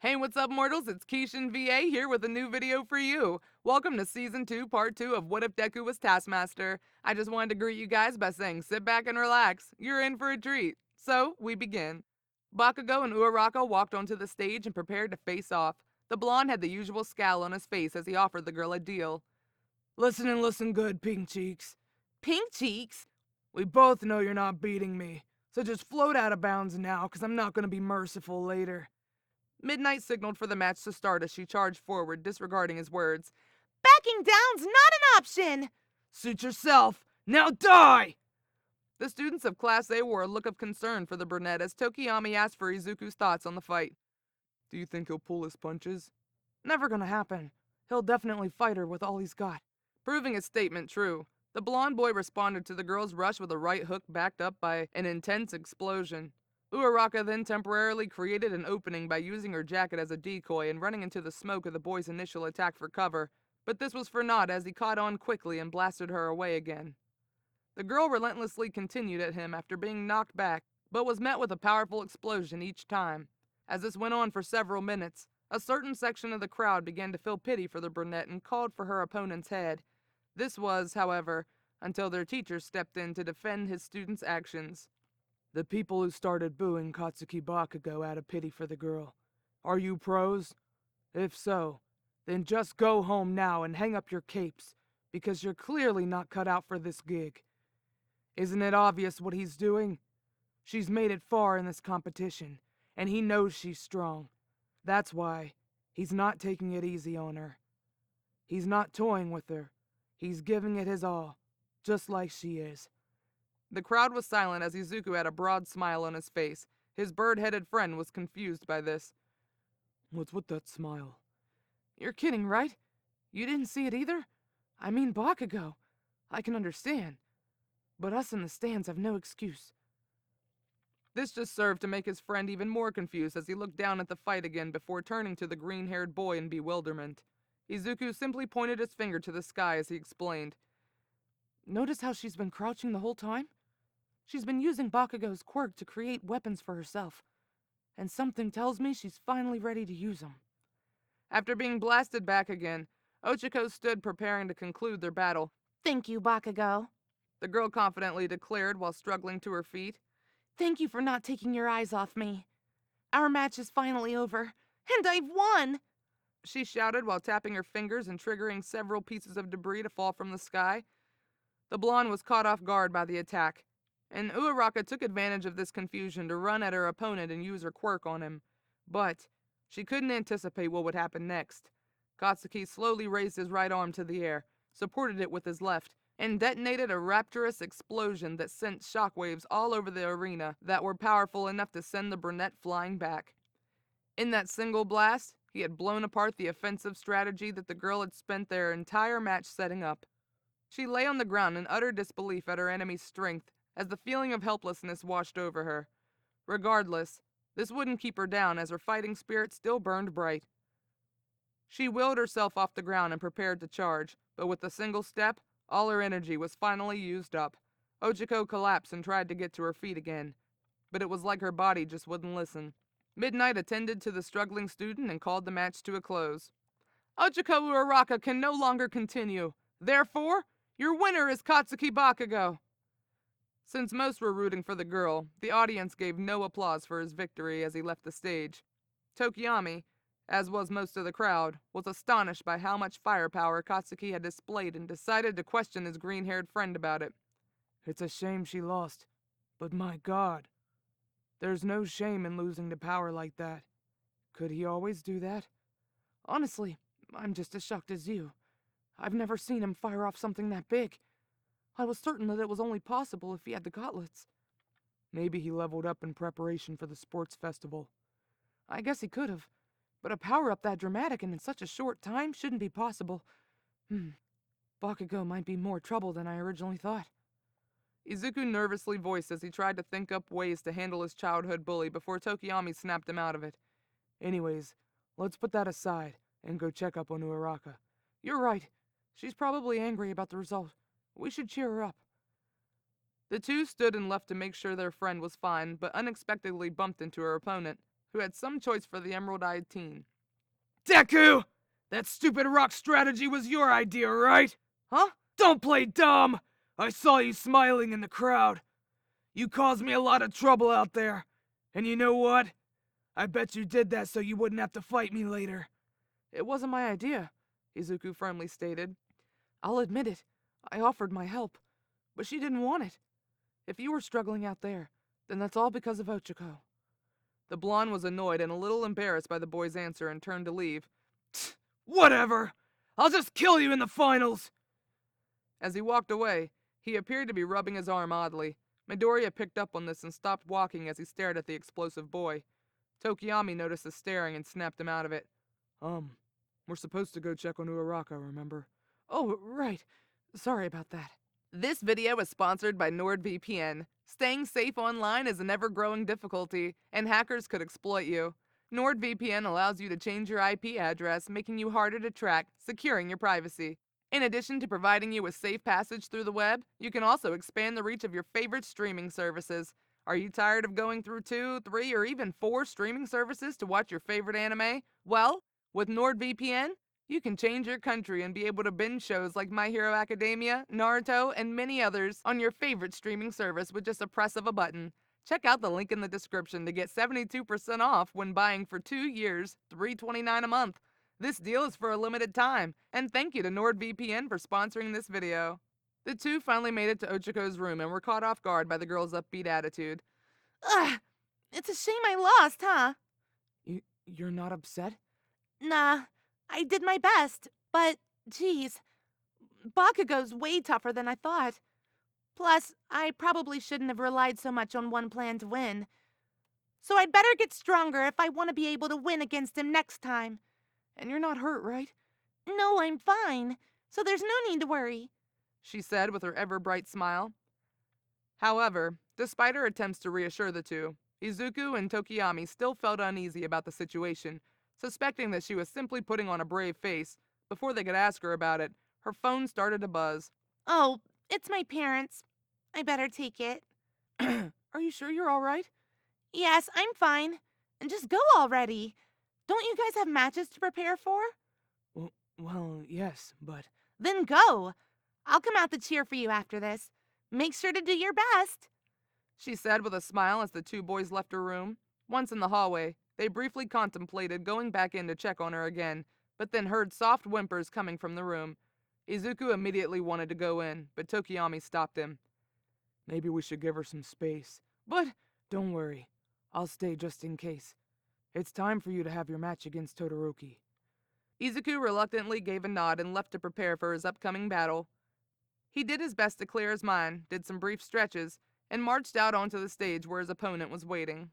Hey, what's up, mortals? It's KiChanVA here with a new video for you. Welcome to Season 2, Part 2 of What If Deku Was Taskmaster. I just wanted to greet you guys by saying sit back and relax. You're in for a treat. So, we begin. Bakugou and Uraraka walked onto the stage and prepared to face off. The blonde had the usual scowl on his face as he offered the girl a deal. Listen and listen good, Pink Cheeks. Pink Cheeks? We both know you're not beating me, so just float out of bounds now, because I'm not going to be merciful later. Midnight signaled for the match to start as she charged forward, disregarding his words. Backing down's not an option! Suit yourself! Now die! The students of Class A wore a look of concern for the brunette as Tokiyami asked for Izuku's thoughts on the fight. Do you think he'll pull his punches? Never gonna happen. He'll definitely fight her with all he's got. Proving his statement true, the blonde boy responded to the girl's rush with a right hook backed up by an intense explosion. Uraraka then temporarily created an opening by using her jacket as a decoy and running into the smoke of the boy's initial attack for cover, but this was for naught as he caught on quickly and blasted her away again. The girl relentlessly continued at him after being knocked back, but was met with a powerful explosion each time. As this went on for several minutes, a certain section of the crowd began to feel pity for the brunette and called for her opponent's head. This was, however, until their teacher stepped in to defend his students' actions. The people who started booing Katsuki Bakugou out of pity for the girl. Are you pros? If so, then just go home now and hang up your capes, because you're clearly not cut out for this gig. Isn't it obvious what he's doing? She's made it far in this competition, and he knows she's strong. That's why he's not taking it easy on her. He's not toying with her. He's giving it his all, just like she is. The crowd was silent as Izuku had a broad smile on his face. His bird-headed friend was confused by this. What's with that smile? You're kidding, right? You didn't see it either? I mean Bakugou. I can understand. But us in the stands have no excuse. This just served to make his friend even more confused as he looked down at the fight again before turning to the green-haired boy in bewilderment. Izuku simply pointed his finger to the sky as he explained. Notice how she's been crouching the whole time? She's been using Bakugou's quirk to create weapons for herself, and something tells me she's finally ready to use them. After being blasted back again, Ochako stood preparing to conclude their battle. Thank you, Bakugou, the girl confidently declared while struggling to her feet. Thank you for not taking your eyes off me. Our match is finally over, and I've won! She shouted while tapping her fingers and triggering several pieces of debris to fall from the sky. The blonde was caught off guard by the attack, and Uraraka took advantage of this confusion to run at her opponent and use her quirk on him. But she couldn't anticipate what would happen next. Katsuki slowly raised his right arm to the air, supported it with his left, and detonated a rapturous explosion that sent shockwaves all over the arena that were powerful enough to send the brunette flying back. In that single blast, he had blown apart the offensive strategy that the girl had spent their entire match setting up. She lay on the ground in utter disbelief at her enemy's strength as the feeling of helplessness washed over her. Regardless, this wouldn't keep her down as her fighting spirit still burned bright. She willed herself off the ground and prepared to charge, but with a single step, all her energy was finally used up. Ochako collapsed and tried to get to her feet again, but it was like her body just wouldn't listen. Midnight attended to the struggling student and called the match to a close. Ochako Uraraka can no longer continue. Therefore, your winner is Katsuki Bakugou. Since most were rooting for the girl, the audience gave no applause for his victory as he left the stage. Tokiyami, as was most of the crowd, was astonished by how much firepower Katsuki had displayed and decided to question his green-haired friend about it. It's a shame she lost, but my God, there's no shame in losing to power like that. Could he always do that? Honestly, I'm just as shocked as you. I've never seen him fire off something that big. I was certain that it was only possible if he had the gauntlets. Maybe he leveled up in preparation for the sports festival. I guess he could have, but a power-up that dramatic and in such a short time shouldn't be possible. Bakugou might be more trouble than I originally thought. Izuku nervously voiced as he tried to think up ways to handle his childhood bully before Tokiyami snapped him out of it. Anyways, let's put that aside and go check up on Uraraka. You're right. She's probably angry about the result. We should cheer her up. The two stood and left to make sure their friend was fine, but unexpectedly bumped into her opponent. who had some choice for the emerald-eyed teen. Deku! That stupid rock strategy was your idea, right? Huh? Don't play dumb! I saw you smiling in the crowd. You caused me a lot of trouble out there. And you know what? I bet you did that so you wouldn't have to fight me later. It wasn't my idea, Izuku firmly stated. I'll admit it. I offered my help, but she didn't want it. If you were struggling out there, then that's all because of Ochako. The blonde was annoyed and a little embarrassed by the boy's answer and turned to leave. Whatever! I'll just kill you in the finals! As he walked away, he appeared to be rubbing his arm oddly. Midoriya picked up on this and stopped walking as he stared at the explosive boy. Tokiyami noticed the staring and snapped him out of it. We're supposed to go check on Uraraka, remember? Oh, right. Sorry about that. This video is sponsored by NordVPN. Staying safe online is an ever-growing difficulty, and hackers could exploit you. NordVPN allows you to change your IP address, making you harder to track, securing your privacy. In addition to providing you with safe passage through the web, you can also expand the reach of your favorite streaming services. Are you tired of going through 2, 3, or even 4 streaming services to watch your favorite anime? Well, with NordVPN, you can change your country and be able to binge shows like My Hero Academia, Naruto, and many others on your favorite streaming service with just a press of a button. Check out the link in the description to get 72% off when buying for 2 years, $3.29 a month. This deal is for a limited time, and thank you to NordVPN for sponsoring this video. The two finally made it to Ochako's room and were caught off guard by the girl's upbeat attitude. Ugh, it's a shame I lost, huh? You're not upset? Nah, I did my best, but geez, Bakugou's way tougher than I thought. Plus, I probably shouldn't have relied so much on one plan to win. So I'd better get stronger if I want to be able to win against him next time. And you're not hurt, right? No, I'm fine, so there's no need to worry, she said with her ever-bright smile. However, despite her attempts to reassure the two, Izuku and Tokiyami still felt uneasy about the situation, suspecting that she was simply putting on a brave face. Before they could ask her about it, her phone started to buzz. Oh, it's my parents. I better take it. Are you sure you're all right? Yes, I'm fine. And just go already. Don't you guys have matches to prepare for? Well, yes, but... Then go. I'll come out to cheer for you after this. Make sure to do your best, she said with a smile as the two boys left her room. Once in the hallway, they briefly contemplated going back in to check on her again, but then heard soft whimpers coming from the room. Izuku immediately wanted to go in, but Tokiyami stopped him. Maybe we should give her some space. But don't worry. I'll stay just in case. It's time for you to have your match against Todoroki. Izuku reluctantly gave a nod and left to prepare for his upcoming battle. He did his best to clear his mind, did some brief stretches, and marched out onto the stage where his opponent was waiting.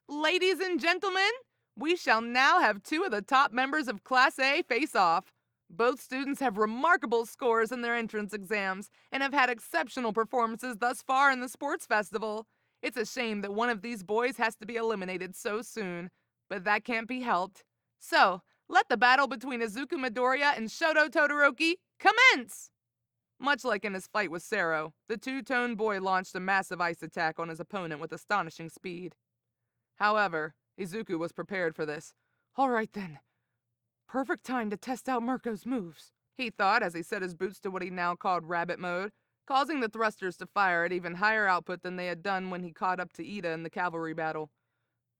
Ladies and gentlemen, we shall now have 2 of the top members of Class A face off. Both students have remarkable scores in their entrance exams and have had exceptional performances thus far in the sports festival. It's a shame that one of these boys has to be eliminated so soon, but that can't be helped. So, let the battle between Izuku Midoriya and Shoto Todoroki commence! Much like in his fight with Sero, the two-tone boy launched a massive ice attack on his opponent with astonishing speed. However, Izuku was prepared for this. All right then. Perfect time to test out Mirko's moves, he thought as he set his boots to what he now called rabbit mode, causing the thrusters to fire at even higher output than they had done when he caught up to Ida in the cavalry battle.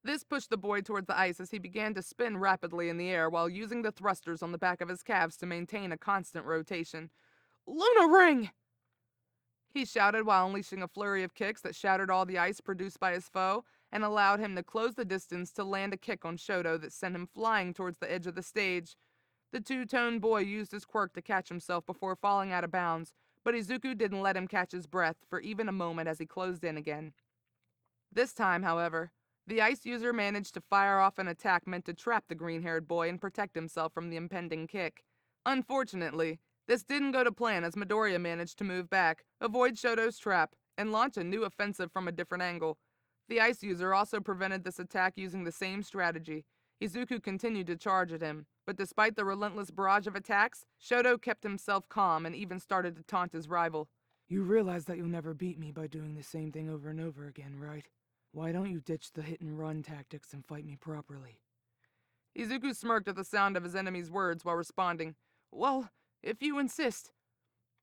This pushed the boy towards the ice as he began to spin rapidly in the air while using the thrusters on the back of his calves to maintain a constant rotation. Luna Ring! He shouted while unleashing a flurry of kicks that shattered all the ice produced by his foe and allowed him to close the distance to land a kick on Shoto that sent him flying towards the edge of the stage. The two-tone boy used his quirk to catch himself before falling out of bounds, but Izuku didn't let him catch his breath for even a moment as he closed in again. This time, however, the ice user managed to fire off an attack meant to trap the green-haired boy and protect himself from the impending kick. Unfortunately, this didn't go to plan as Midoriya managed to move back, avoid Shoto's trap, and launch a new offensive from a different angle. The ice user also prevented this attack using the same strategy. Izuku continued to charge at him, but despite the relentless barrage of attacks, Shoto kept himself calm and even started to taunt his rival. You realize that you'll never beat me by doing the same thing over and over again, right? Why don't you ditch the hit-and-run tactics and fight me properly? Izuku smirked at the sound of his enemy's words while responding, Well, if you insist.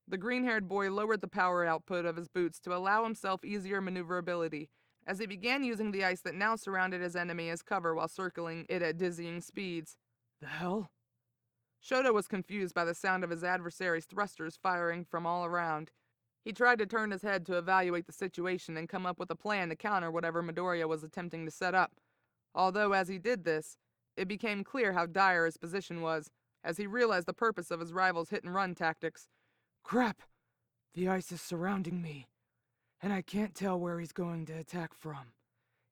The green-haired boy lowered the power output of his boots to allow himself easier maneuverability, as he began using the ice that now surrounded his enemy as cover while circling it at dizzying speeds. The hell? Shoto was confused by the sound of his adversary's thrusters firing from all around. He tried to turn his head to evaluate the situation and come up with a plan to counter whatever Midoriya was attempting to set up. Although as he did this, it became clear how dire his position was, as he realized the purpose of his rival's hit-and-run tactics. Crap! The ice is surrounding me, and I can't tell where he's going to attack from,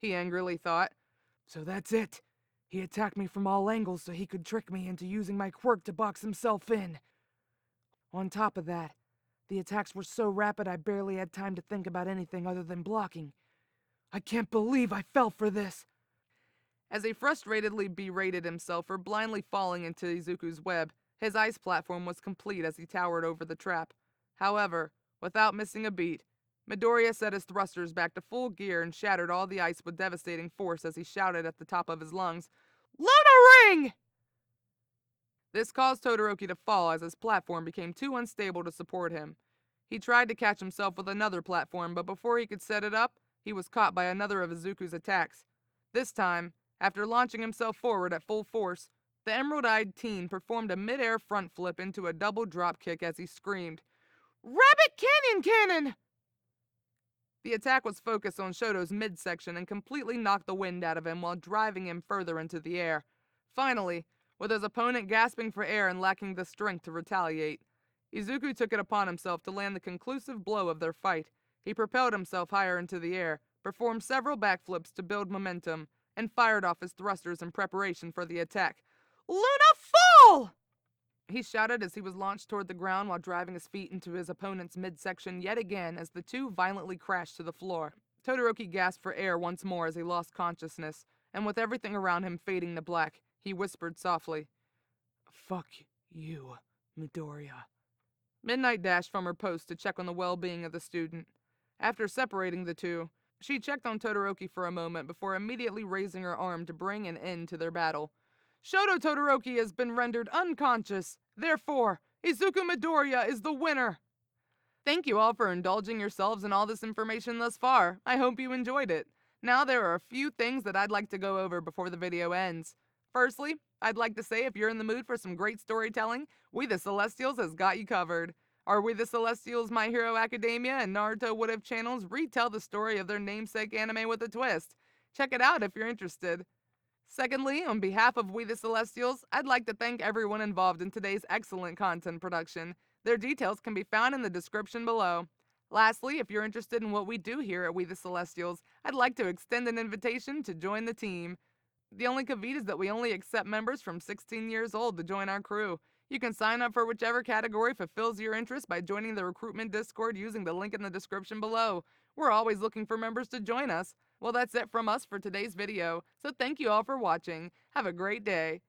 he angrily thought. So that's it. He attacked me from all angles so he could trick me into using my quirk to box himself in. On top of that, the attacks were so rapid I barely had time to think about anything other than blocking. I can't believe I fell for this. As he frustratedly berated himself for blindly falling into Izuku's web, his ice platform was complete as he towered over the trap. However, without missing a beat, Midoriya set his thrusters back to full gear and shattered all the ice with devastating force as he shouted at the top of his lungs, Luna Ring! This caused Todoroki to fall as his platform became too unstable to support him. He tried to catch himself with another platform, but before he could set it up, he was caught by another of Izuku's attacks. This time, after launching himself forward at full force, the emerald-eyed teen performed a mid-air front flip into a double drop kick as he screamed, Rabbit Canyon Cannon! The attack was focused on Shoto's midsection and completely knocked the wind out of him while driving him further into the air. Finally, with his opponent gasping for air and lacking the strength to retaliate, Izuku took it upon himself to land the conclusive blow of their fight. He propelled himself higher into the air, performed several backflips to build momentum, and fired off his thrusters in preparation for the attack. Luna Fall! He shouted as he was launched toward the ground while driving his feet into his opponent's midsection yet again as the two violently crashed to the floor. Todoroki gasped for air once more as he lost consciousness, and with everything around him fading to black, he whispered softly, Fuck you, Midoriya. Midnight dashed from her post to check on the well-being of the student. After separating the two, she checked on Todoroki for a moment before immediately raising her arm to bring an end to their battle. Shoto Todoroki has been rendered unconscious. Therefore, Izuku Midoriya is the winner. Thank you all for indulging yourselves in all this information thus far. I hope you enjoyed it. Now there are a few things that I'd like to go over before the video ends. Firstly, I'd like to say if you're in the mood for some great storytelling, We the Celestials has got you covered. Our We the Celestials My Hero Academia and Naruto What If channels retell the story of their namesake anime with a twist. Check it out if you're interested. Secondly, on behalf of We the Celestials, I'd like to thank everyone involved in today's excellent content production. Their details can be found in the description below. Lastly, if you're interested in what we do here at We the Celestials, I'd like to extend an invitation to join the team. The only caveat is that we only accept members from 16 years old to join our crew. You can sign up for whichever category fulfills your interest by joining the recruitment Discord using the link in the description below. We're always looking for members to join us. Well, that's it from us for today's video, so thank you all for watching. Have a great day.